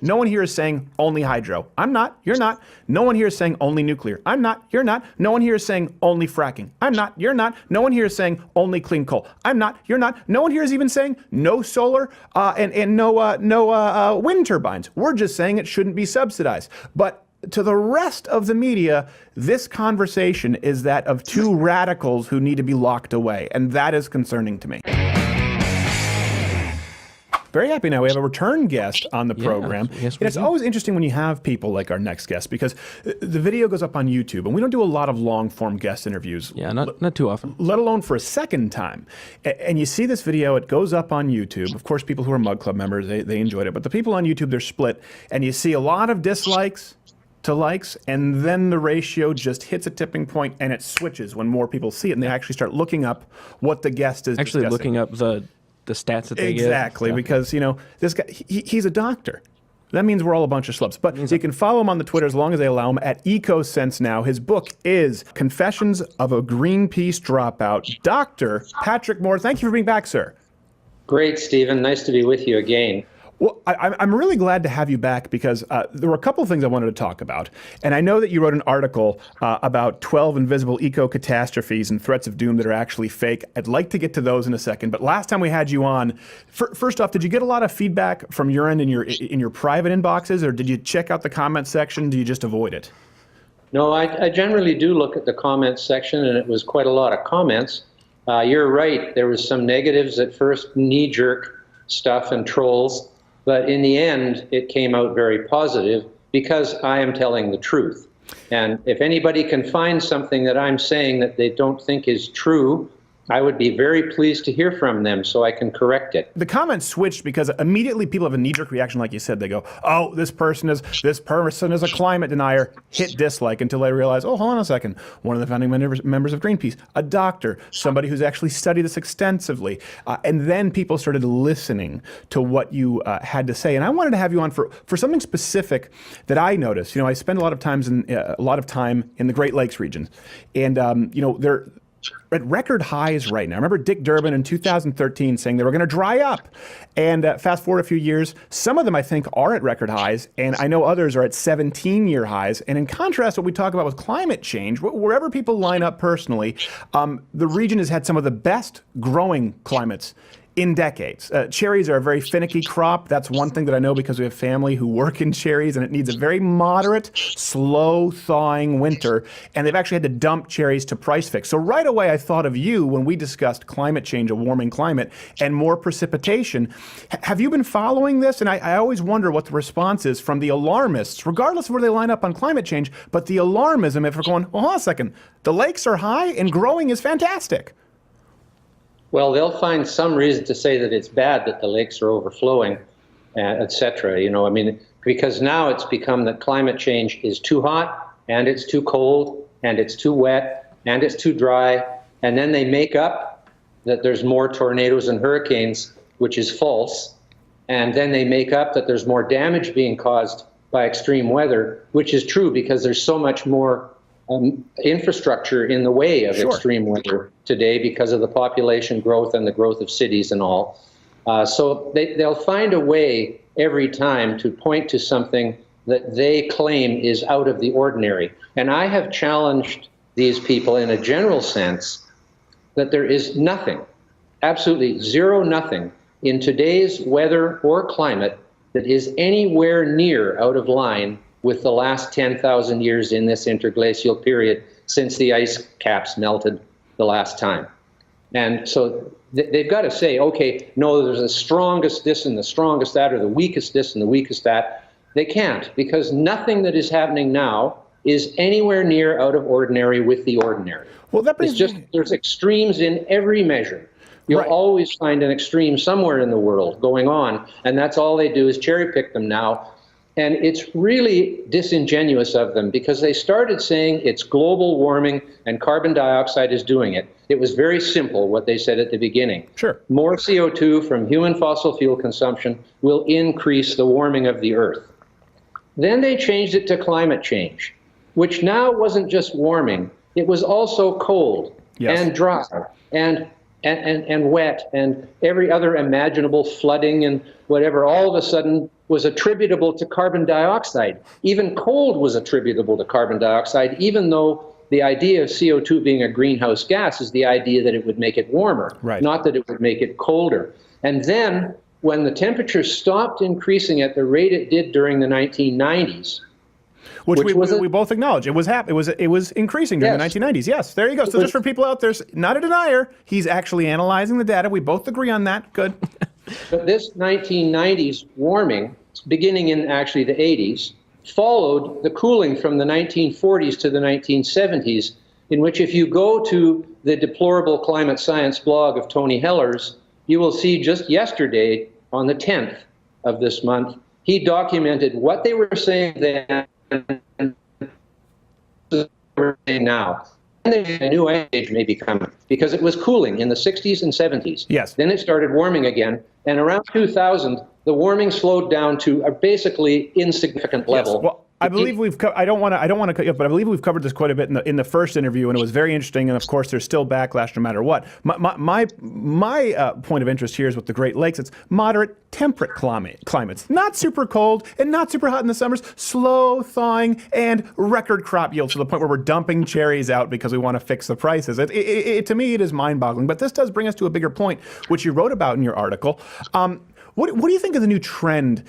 No one here is saying only hydro. I'm not. You're not. No one here is saying only nuclear. I'm not. You're not. No one here is saying only fracking. I'm not. You're not. No one here is saying only clean coal. I'm not. You're not. No one here is even saying no solar and no wind turbines. We're just saying it shouldn't be subsidized. But to the rest of the media, this conversation is that of two radicals who need to be locked away, and that is concerning to me. Very happy now we have a return guest on the program. Yes, and it's always interesting when you have people like our next guest, because the video goes up on YouTube, and we don't do a lot of long-form guest interviews. Yeah, not too often. Let alone for a second time. And you see this video, it goes up on YouTube. Of course, people who are Mug Club members, they enjoyed it. But the people on YouTube, they're split. And you see a lot of dislikes to likes, and then the ratio just hits a tipping point, and it switches when more people see it, and they actually start looking up what the guest is actually discussing. Looking up the stats that they give. Exactly, because, you know, this guy, he's a doctor. That means we're all a bunch of schlubs. But you can follow him on the Twitter as long as they allow him at EcoSense now. His book is Confessions of a Greenpeace Dropout. Dr. Patrick Moore, thank you for being back, sir. Great, Stephen. Nice to be with you again. Well, I'm really glad to have you back, because there were a couple of things I wanted to talk about. And I know that you wrote an article about 12 invisible eco-catastrophes and threats of doom that are actually fake. I'd like to get to those in a second. But last time we had you on, first off, did you get a lot of feedback from your end in your private inboxes, or did you check out the comment section? Do you just avoid it? No, I generally do look at the comments section, and it was quite a lot of comments. You're right. There was some negatives at first, knee-jerk stuff and trolls. But in the end, it came out very positive because I am telling the truth. And if anybody can find something that I'm saying that they don't think is true, I would be very pleased to hear from them so I can correct it. The comments switched because immediately people have a knee-jerk reaction, like you said. They go, oh, this person is a climate denier, hit dislike, until they realize, oh, hold on a second. One of the founding members of Greenpeace, a doctor, somebody who's actually studied this extensively. And then people started listening to what you had to say. And I wanted to have you on for something specific that I noticed. You know, I spend a lot of time in the Great Lakes region. And, you know, they're at record highs right now. I remember Dick Durbin in 2013 saying they were going to dry up. And fast forward a few years, some of them I think are at record highs, and I know others are at 17-year highs. And in contrast, what we talk about with climate change, wherever people line up personally, the region has had some of the best growing climates in decades. Cherries are a very finicky crop. That's one thing that I know because we have family who work in cherries, and it needs a very moderate, slow thawing winter. And they've actually had to dump cherries to price fix. So right away, I thought of you when we discussed climate change, a warming climate, and more precipitation. Have you been following this? And I always wonder what the response is from the alarmists, regardless of where they line up on climate change, but the alarmism, if we're going, well, hold on a second, the lakes are high and growing is fantastic. Well, they'll find some reason to say that it's bad that the lakes are overflowing, et cetera. You know, I mean, because now it's become that climate change is too hot, and it's too cold, and it's too wet, and it's too dry. And then they make up that there's more tornadoes and hurricanes, which is false. And then they make up that there's more damage being caused by extreme weather, which is true because there's so much more infrastructure in the way of extreme weather today because of the population growth and the growth of cities and all. So they'll find a way every time to point to something that they claim is out of the ordinary. And I have challenged these people in a general sense that there is nothing, absolutely zero nothing in today's weather or climate that is anywhere near out of line with the last 10,000 years in this interglacial period since the ice caps melted the last time. And so they've got to say, okay, no, there's the strongest this and the strongest that, or the weakest this and the weakest that. They can't, because nothing that is happening now is anywhere near out of ordinary with the ordinary. Well, that brings there's extremes in every measure. You'll always find an extreme somewhere in the world going on, and that's all they do is cherry pick them now. And it's really disingenuous of them because they started saying it's global warming and carbon dioxide is doing it. It was very simple what they said at the beginning. Sure. More CO2 from human fossil fuel consumption will increase the warming of the Earth. Then they changed it to climate change, which now wasn't just warming. It was also cold and dry and wet and every other imaginable flooding and whatever. All of a sudden, was attributable to carbon dioxide. Even cold was attributable to carbon dioxide, even though the idea of CO2 being a greenhouse gas is the idea that it would make it warmer, right, not that it would make it colder. And then when the temperature stopped increasing at the rate it did during the 1990s, which we both acknowledge, it was increasing during the 1990s. Yes, there you go. So just for people out there, not a denier, he's actually analyzing the data. We both agree on that. Good. But this 1990s warming, beginning in actually the 80s, followed the cooling from the 1940s to the 1970s, in which if you go to the Deplorable Climate Science blog of Tony Heller's, you will see just yesterday, on the 10th of this month, he documented what they were saying then and what we're saying now. And a new age may be coming, because it was cooling in the 60s and 70s. Yes. Then it started warming again, and around 2000, the warming slowed down to a basically insignificant level. Yes. Well, I believe we've. I don't want to cut you off, but I believe we've covered this quite a bit in the first interview, and it was very interesting. And of course, there's still backlash no matter what. My point of interest here is with the Great Lakes. It's moderate, temperate climates, not super cold and not super hot in the summers. Slow thawing and record crop yields to the point where we're dumping cherries out because we want to fix the prices. To me, it is mind-boggling. But this does bring us to a bigger point, which you wrote about in your article. What do you think of the new trend?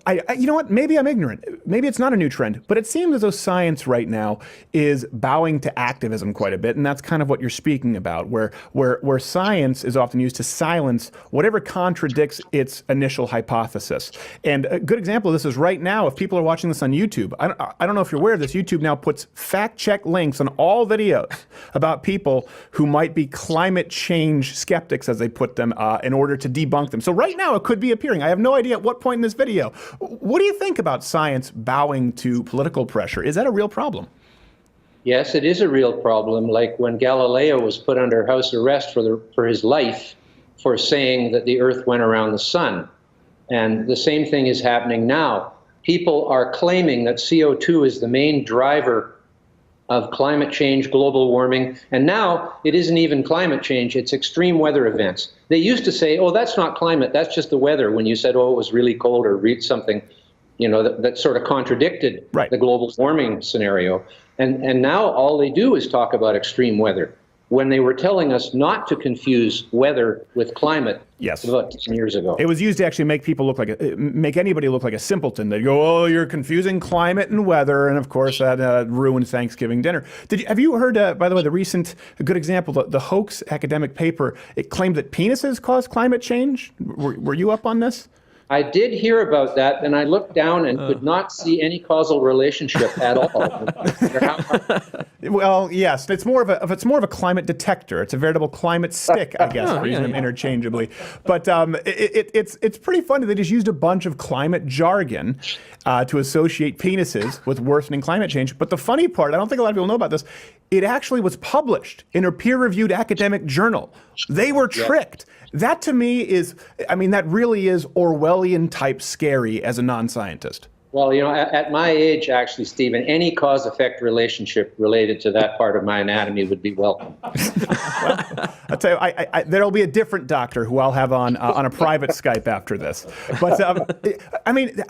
You know what? Maybe I'm ignorant. Maybe it's not a new trend, but it seems as though science right now is bowing to activism quite a bit, and that's kind of what you're speaking about, where science is often used to silence whatever contradicts its initial hypothesis. And a good example of this is right now, if people are watching this on YouTube, I don't know if you're aware of this, YouTube now puts fact-check links on all videos about people who might be climate change skeptics, as they put them, in order to debunk them. So right now it could be appearing. I have no idea at what point in this video. What do you think about science bowing to political pressure? Is that a real problem? Yes, it is a real problem. Like when Galileo was put under house arrest for his life for saying that the Earth went around the sun. And the same thing is happening now. People are claiming that CO2 is the main driver of climate change, global warming, and now it isn't even climate change, it's extreme weather events. They used to say, oh, that's not climate, that's just the weather, when you said, oh, it was really cold, or read something, that sort of contradicted the global warming scenario. And now all they do is talk about extreme weather, when they were telling us not to confuse weather with climate. Yes. About 10 years ago. It was used to actually make people make anybody look like a simpleton. They'd go, oh, you're confusing climate and weather, and of course that ruined Thanksgiving dinner. Have you heard, by the way, a good example, the hoax academic paper, it claimed that penises cause climate change? Were you up on this? I did hear about that, and I looked down and could not see any causal relationship at all. Well, yes, it's more of a climate detector. It's a veritable climate stick, I guess, for using them interchangeably. But it's pretty funny. They just used a bunch of climate jargon to associate penises with worsening climate change. But the funny part, I don't think a lot of people know about this, it actually was published in a peer-reviewed academic journal. They were tricked. That to me that really is Orwellian type scary as a non-scientist. Well, at my age, actually, Stephen, any cause-effect relationship related to that part of my anatomy would be welcome. Well, I'll tell you, there'll be a different doctor who I'll have on a private Skype after this. But,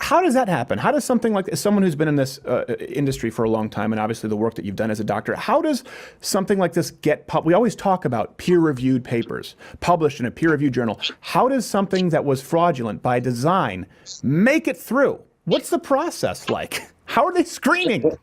how does that happen? How does something like, as someone who's been in this industry for a long time, and obviously the work that you've done as a doctor, how does something like this get published? We always talk about peer-reviewed papers published in a peer-reviewed journal. How does something that was fraudulent by design make it through? What's the process like? How are they screening?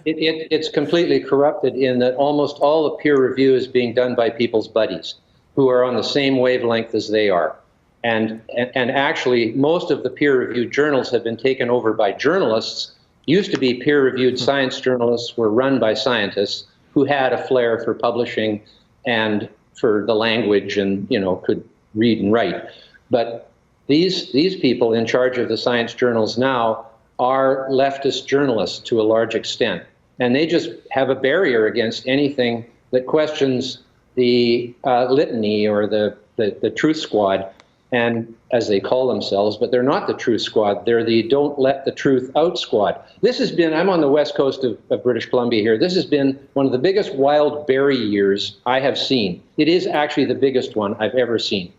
It's completely corrupted in that almost all the peer review is being done by people's buddies who are on the same wavelength as they are. And actually, most of the peer-reviewed journals have been taken over by journalists. Used to be peer-reviewed science journalists were run by scientists who had a flair for publishing and for the language and, could read and write. But these people in charge of the science journals now are leftist journalists to a large extent. And they just have a barrier against anything that questions the litany or the truth squad. and as they call themselves, but they're not the Truth Squad. They're the Don't Let the Truth Out Squad. This has been, I'm on the west coast of British Columbia here. This has been one of the biggest wild berry years I have seen. It is actually the biggest one I've ever seen.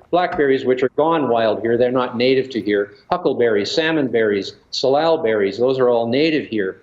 Blackberries, which are gone wild here, they're not native to here. Huckleberries, salmon berries, salal berries, those are all native here.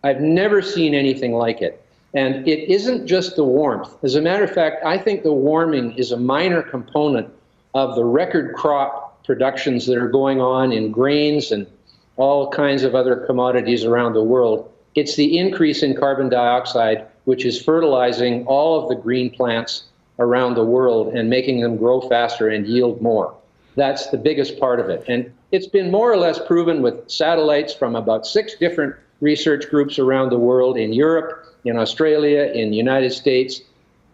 I've never seen anything like it. And it isn't just the warmth. As a matter of fact, I think the warming is a minor component of the record crop productions that are going on in grains and all kinds of other commodities around the world. It's the increase in carbon dioxide, which is fertilizing all of the green plants around the world and making them grow faster and yield more. That's the biggest part of it. And it's been more or less proven with satellites from about 6 different research groups around the world, in Europe, in Australia, in the United States.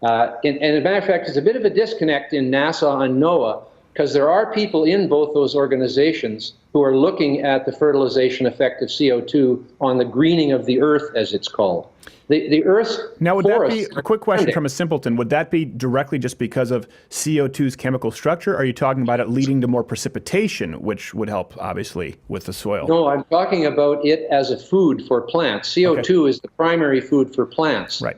And as a matter of fact, there's a bit of a disconnect in NASA and NOAA, because there are people in both those organizations who are looking at the fertilization effect of CO2 on the greening of the Earth, as it's called. The Earth's Now, would that be, forests a quick question are from a simpleton, would that be directly just because of CO2's chemical structure? Or are you talking about it leading to more precipitation, which would help, obviously, with the soil? No, I'm talking about it as a food for plants. CO2 is the primary food for plants. Right.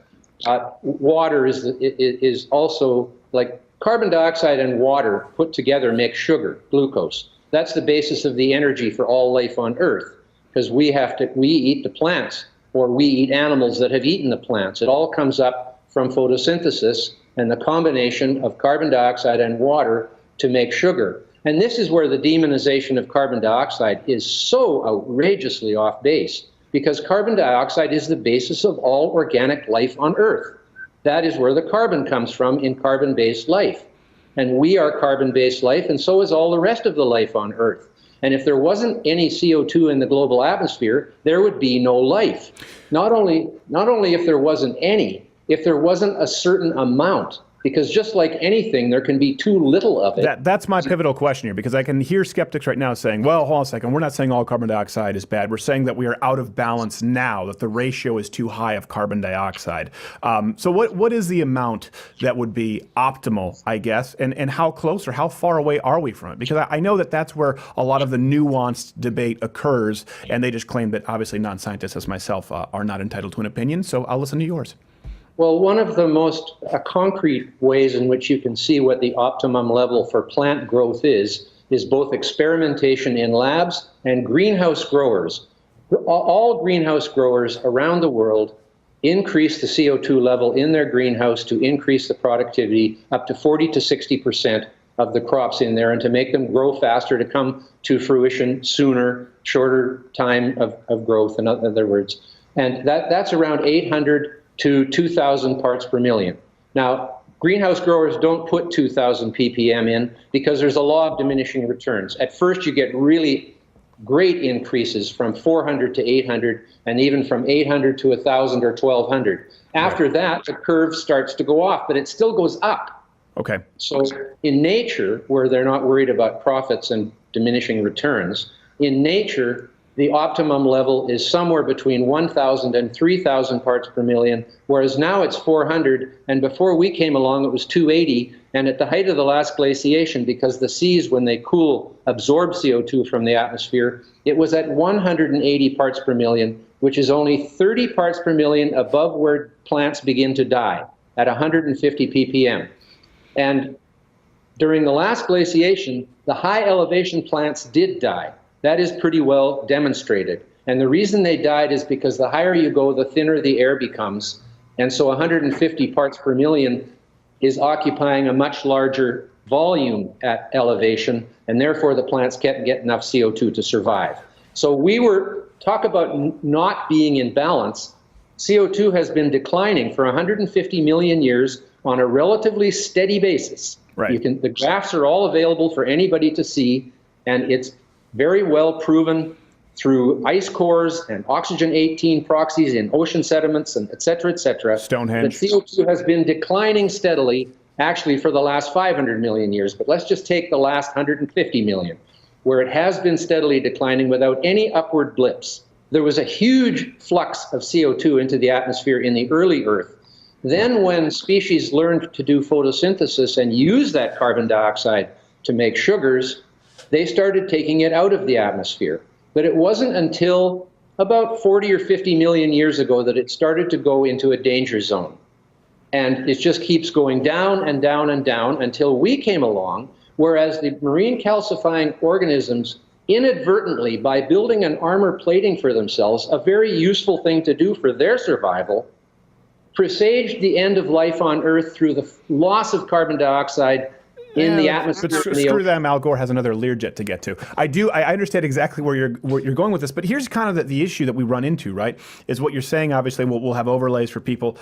Water is also, like carbon dioxide and water put together make sugar, glucose. That's the basis of the energy for all life on Earth, because we eat the plants, or we eat animals that have eaten the plants. It all comes up from photosynthesis and the combination of carbon dioxide and water to make sugar. And this is where the demonization of carbon dioxide is so outrageously off base, because carbon dioxide is the basis of all organic life on Earth. That is where the carbon comes from in carbon-based life. And we are carbon-based life, and so is all the rest of the life on Earth. And if there wasn't any CO2 in the global atmosphere, there would be no life. Not only if there wasn't any, if there wasn't a certain amount. Because just like anything, there can be too little of it. That's my pivotal question here, because I can hear skeptics right now saying, well, hold on a second, we're not saying all carbon dioxide is bad. We're saying that we are out of balance now, that the ratio is too high of carbon dioxide. So what is the amount that would be optimal, I guess, and how close or how far away are we from it? Because I know that that's where a lot of the nuanced debate occurs, and they just claim that obviously non-scientists as myself are not entitled to an opinion, so I'll listen to yours. Well, one of the most concrete ways in which you can see what the optimum level for plant growth is both experimentation in labs and greenhouse growers. All greenhouse growers around the world increase the CO2 level in their greenhouse to increase the productivity up to 40 to 60% of the crops in there, and to make them grow faster, to come to fruition sooner, shorter time of growth, in other words. And that's around 800 to 2,000 parts per million. Now, greenhouse growers don't put 2,000 ppm in because there's a law of diminishing returns. At first, you get really great increases from 400 to 800, and even from 800 to 1,000 or 1,200. After that, the curve starts to go off, but it still goes up. Okay. So in nature, where they're not worried about profits and diminishing returns, in nature, the optimum level is somewhere between 1,000 and 3,000 parts per million, whereas now it's 400, and before we came along it was 280, and at the height of the last glaciation, because the seas, when they cool, absorb CO2 from the atmosphere, it was at 180 parts per million, which is only 30 parts per million above where plants begin to die, at 150 ppm. And during the last glaciation, the high elevation plants did die. That is pretty well demonstrated. And the reason they died is because the higher you go, the thinner the air becomes. And so 150 parts per million is occupying a much larger volume at elevation, and therefore the plants can't get enough CO2 to survive. So talk about not being in balance. CO2 has been declining for 150 million years on a relatively steady basis. Right. The graphs are all available for anybody to see, and it's very well proven through ice cores and oxygen-18 proxies in ocean sediments, and et cetera, Stonehenge. that CO2 has been declining steadily, actually for the last 500 million years. But let's just take the last 150 million, where it has been steadily declining without any upward blips. There was a huge flux of CO2 into the atmosphere in the early Earth. Then when species learned to do photosynthesis and use that carbon dioxide to make sugars, they started taking it out of the atmosphere. But it wasn't until about 40 or 50 million years ago that it started to go into a danger zone. And it just keeps going down and down and down until we came along, whereas the marine calcifying organisms inadvertently, by building an armor plating for themselves, a very useful thing to do for their survival, presaged the end of life on Earth through the loss of carbon dioxide in the atmosphere. But screw them. Al Gore has another Learjet to get to. I understand exactly where you're going with this, but here's kind of the issue that we run into, right? Is what you're saying. Obviously, we'll have overlays for people.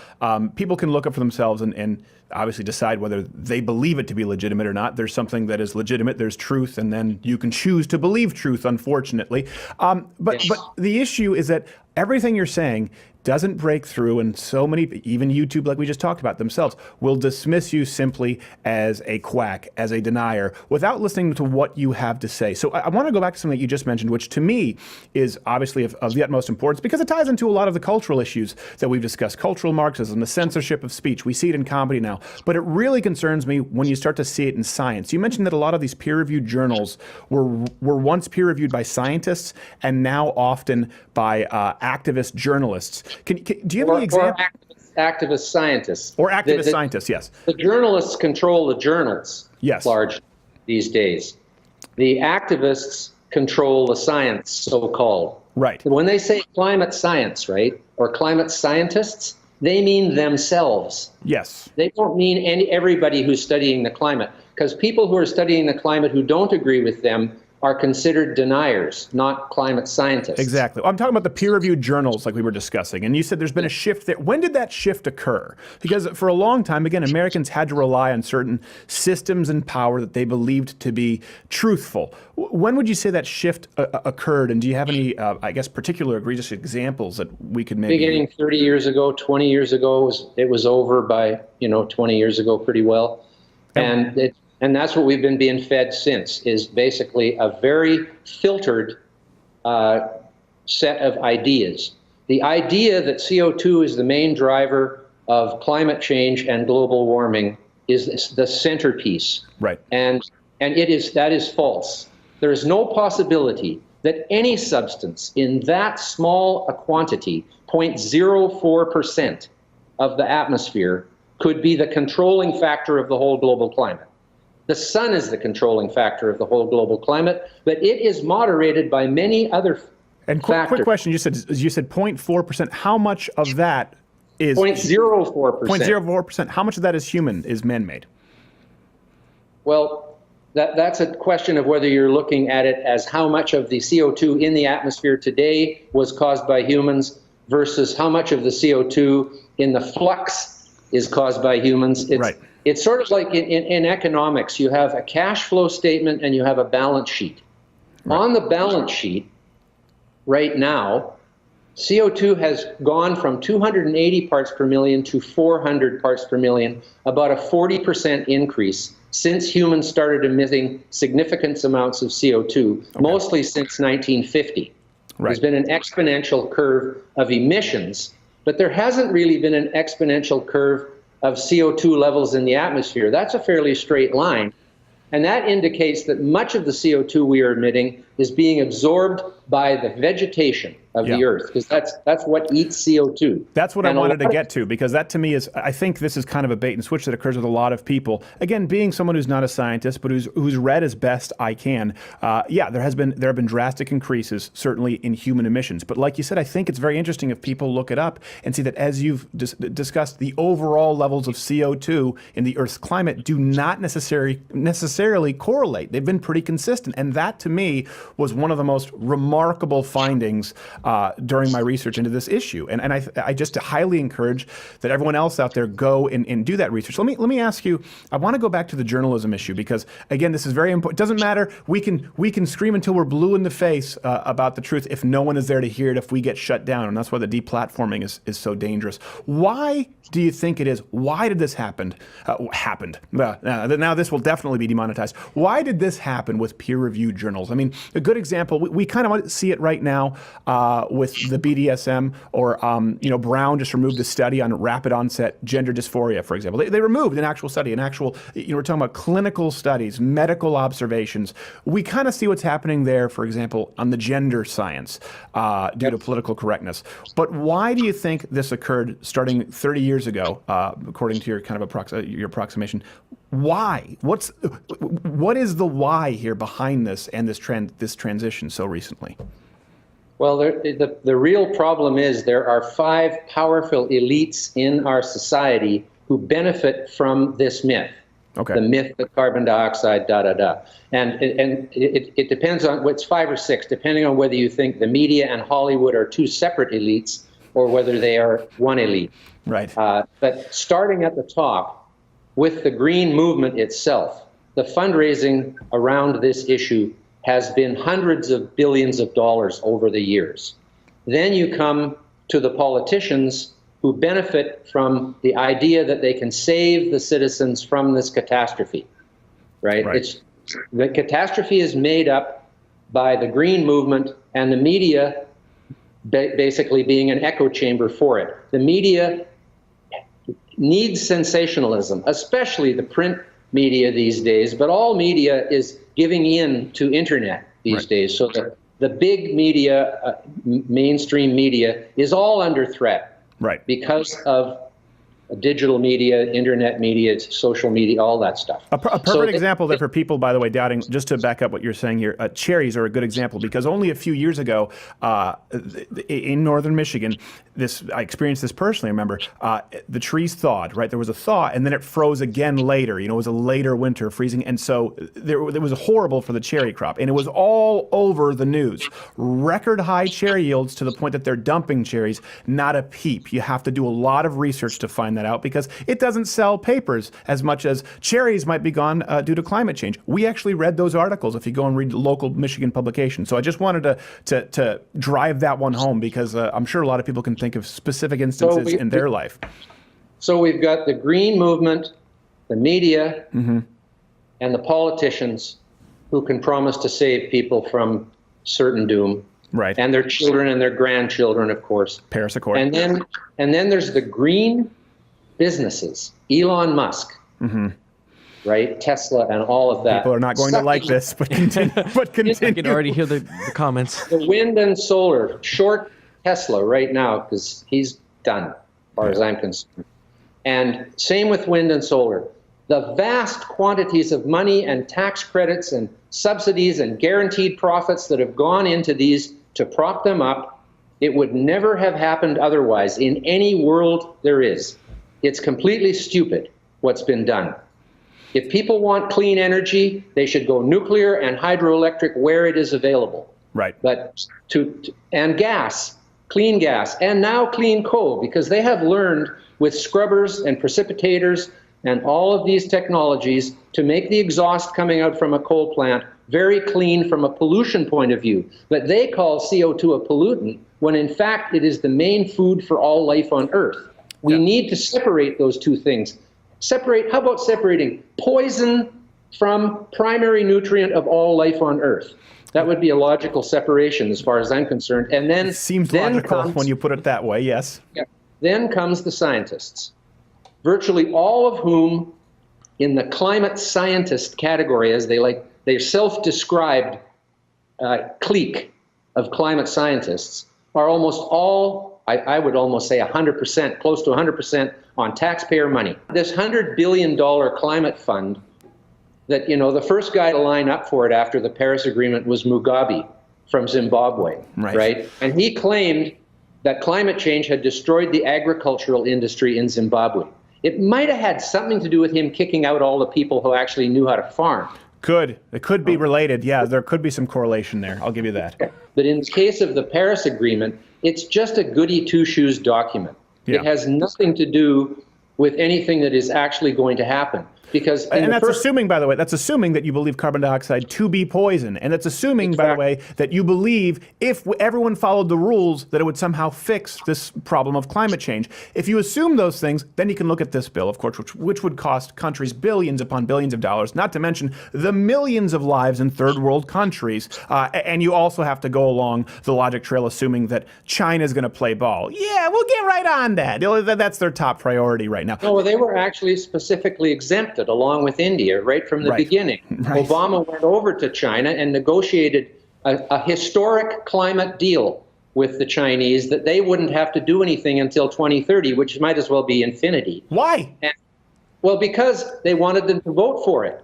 People can look up for themselves and obviously decide whether they believe it to be legitimate or not. There's something that is legitimate. There's truth, and then you can choose to believe truth. Unfortunately, but the issue is that everything you're saying doesn't break through, and so many, even YouTube, like we just talked about themselves, will dismiss you simply as a quack, as a denier, without listening to what you have to say. So I want to go back to something that you just mentioned, which to me is obviously of the utmost importance, because it ties into a lot of the cultural issues that we've discussed. Cultural Marxism, the censorship of speech. We see it in comedy now, but it really concerns me when you start to see it in science. You mentioned that a lot of these peer-reviewed journals were once peer-reviewed by scientists and now often by activist journalists. Do you have any examples? Or activist scientists. Or activist scientists, yes. The journalists control the journals, yes, largely these days. The activists control the science, so-called. Right. When they say climate science, right, or climate scientists, they mean themselves. Yes. They don't mean everybody who's studying the climate, because people who are studying the climate who don't agree with them are considered deniers, not climate scientists. Exactly. I'm talking about the peer-reviewed journals like we were discussing, and you said there's been a shift there. When did that shift occur? Because for a long time, again, Americans had to rely on certain systems and power that they believed to be truthful. When would you say that shift occurred, and do you have any, I guess, particular egregious examples that we could maybe... Beginning 30 years ago, 20 years ago, it was over by, 20 years ago pretty well. And that's what we've been being fed since, is basically a very filtered set of ideas. The idea that CO2 is the main driver of climate change and global warming is the centerpiece. Right. And that is false. There is no possibility that any substance in that small a quantity, 0.04% of the atmosphere, could be the controlling factor of the whole global climate. The sun is the controlling factor of the whole global climate, but it is moderated by many other factors. And quick question, you said 0.4%. How much of that is... 0.04%. 0.04%. How much of that is man-made? Well, that's a question of whether you're looking at it as how much of the CO2 in the atmosphere today was caused by humans versus how much of the CO2 in the flux is caused by humans. Right. It's sort of like in economics, you have a cash flow statement and you have a balance sheet. Right. On the balance sheet, right now, CO2 has gone from 280 parts per million to 400 parts per million, about a 40% increase since humans started emitting significant amounts of CO2, mostly since 1950. Right. There's been an exponential curve of emissions, but there hasn't really been an exponential curve of CO2 levels in the atmosphere. That's a fairly straight line. And that indicates that much of the CO2 we are emitting is being absorbed by the vegetation of the Earth, because that's what eats CO2. That's what I wanted to get to, because that to me is, I think this is kind of a bait and switch that occurs with a lot of people. Again, being someone who's not a scientist, but who's read as best I can, there have been drastic increases, certainly in human emissions. But like you said, I think it's very interesting if people look it up and see that, as you've discussed, the overall levels of CO2 in the Earth's climate do not necessarily correlate. They've been pretty consistent. And that, to me, was one of the most remarkable findings during my research into this issue. And I just highly encourage that everyone else out there go and do that research. Let me ask you, I want to go back to the journalism issue, because again, this is very important. It doesn't matter. We can scream until we're blue in the face about the truth if no one is there to hear it, if we get shut down. And that's why the deplatforming is so dangerous. Why do you think it is? Why did this happen? Now this will definitely be demonetized. Why did this happen with peer-reviewed journals? I mean, A good example, we kind of see it right now with the BDSM, or Brown just removed a study on rapid onset gender dysphoria, for example. They removed an actual study, we're talking about clinical studies, medical observations. We kind of see what's happening there, for example, on the gender science due to political correctness. But why do you think this occurred starting 30 years ago, according to your kind of your approximation? Why? What is the why here behind this and this transition so recently? Well, the real problem is there are 5 powerful elites in our society who benefit from this myth. Okay. The myth of carbon dioxide, And it depends on, it's 5 or 6, depending on whether you think the media and Hollywood are 2 separate elites or whether they are one elite. Right. But starting at the top, with the green movement itself, the fundraising around this issue has been hundreds of billions of dollars over the years. Then you come to the politicians who benefit from the idea that they can save the citizens from this catastrophe, right? The catastrophe is made up by the green movement and the media basically being an echo chamber for it. The media needs sensationalism, especially the print media these days, but all media is giving in to internet these days. So the big media, mainstream media, is all under threat because of digital media, internet media, social media, all that stuff. A perfect example that for people, by the way, doubting, just to back up what you're saying here, cherries are a good example, because only a few years ago in northern Michigan, I experienced this personally, I remember, the trees thawed, right? There was a thaw, and then it froze again later. It was a later winter freezing, and so it was horrible for the cherry crop, and it was all over the news. Record high cherry yields to the point that they're dumping cherries, not a peep. You have to do a lot of research to find that out, because it doesn't sell papers as much as cherries might be gone due to climate change. We actually read those articles if you go and read local Michigan publications. So I just wanted to drive that one home, because I'm sure a lot of people can think of specific instances in their life. So we've got the green movement, the media, and the politicians who can promise to save people from certain doom. Right. And their children and their grandchildren, of course. Paris Accord. And then there's the green businesses, Elon Musk, right? Tesla and all of that. People are not going to like this, but continue. I can already hear the comments. The wind and solar, short Tesla right now, because he's done, as far as I'm concerned. And same with wind and solar. The vast quantities of money and tax credits and subsidies and guaranteed profits that have gone into these to prop them up, it would never have happened otherwise in any world there is. It's completely stupid what's been done. If people want clean energy, they should go nuclear and hydroelectric where it is available. Right. But and gas, clean gas, and now clean coal, because they have learned with scrubbers and precipitators and all of these technologies to make the exhaust coming out from a coal plant very clean from a pollution point of view. But they call CO2 a pollutant, when in fact it is the main food for all life on Earth. We need to separate those two things. How about separating poison from primary nutrient of all life on Earth? That would be a logical separation as far as I'm concerned. And then it seems logical when you put it that way, yes. Then comes the scientists, virtually all of whom in the climate scientist category, as they're self-described clique of climate scientists, are almost all, I would almost say 100%, close to 100% on taxpayer money. This $100 billion climate fund that, the first guy to line up for it after the Paris Agreement was Mugabe from Zimbabwe, right? And he claimed that climate change had destroyed the agricultural industry in Zimbabwe. It might have had something to do with him kicking out all the people who actually knew how to farm. It could be related. Yeah, there could be some correlation there. I'll give you that. But in the case of the Paris Agreement, it's just a goody two-shoes document. Yeah. It has nothing to do with anything that is actually going to happen. Because and that's assuming, by the way, that's assuming that you believe carbon dioxide to be poison. And that's assuming, by the way, that you believe if everyone followed the rules, that it would somehow fix this problem of climate change. If you assume those things, then you can look at this bill, of course, which would cost countries billions upon billions of dollars, not to mention the millions of lives in third world countries. And you also have to go along the logic trail, assuming that China is going to play ball. Yeah, we'll get right on that. That's their top priority right now. No, they were actually specifically exempted along with India right from the beginning. Right. Obama went over to China and negotiated a historic climate deal with the Chinese that they wouldn't have to do anything until 2030, which might as well be infinity. Why? Well, because they wanted them to vote for it.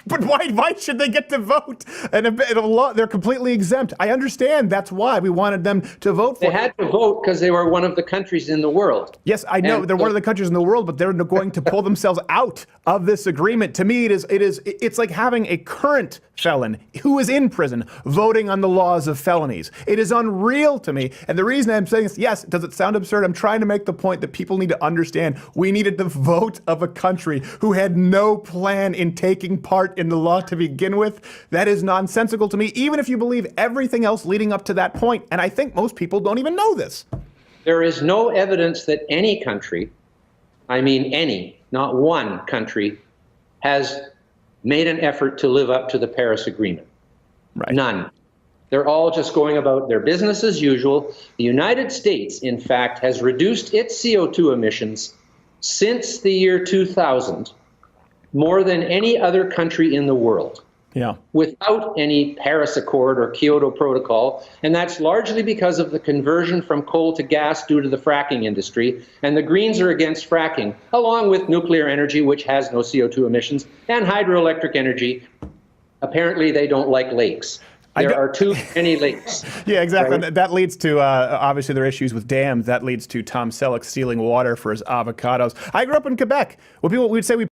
But why should they get to vote? And they're completely exempt. I understand that's why we wanted them to vote for it. They had to vote because they were one of the countries in the world. Yes, I know they're one of the countries in the world, but they're going to pull themselves out of this agreement. To me, it's like having a current felon who is in prison voting on the laws of felonies. It is unreal to me. And the reason I'm saying this, yes, does it sound absurd? I'm trying to make the point that people need to understand we needed the vote of a country who had no plan in taking part in the law to begin with. That is nonsensical to me, even if you believe everything else leading up to that point. And I think most people don't even know this. There is no evidence that any country, I mean any, not one country, has made an effort to live up to the Paris Agreement. Right. None. They're all just going about their business as usual. The United States, in fact, has reduced its CO2 emissions since the year 2000 more than any other country in the world. Yeah. Without any Paris Accord or Kyoto Protocol. And that's largely because of the conversion from coal to gas due to the fracking industry. And the Greens are against fracking, along with nuclear energy, which has no CO2 emissions, and hydroelectric energy. Apparently, they don't like lakes. There are too many lakes. Yeah, exactly. Right? That leads to, obviously, there are issues with dams. That leads to Tom Selleck stealing water for his avocados. I grew up in Quebec. Well, people would say we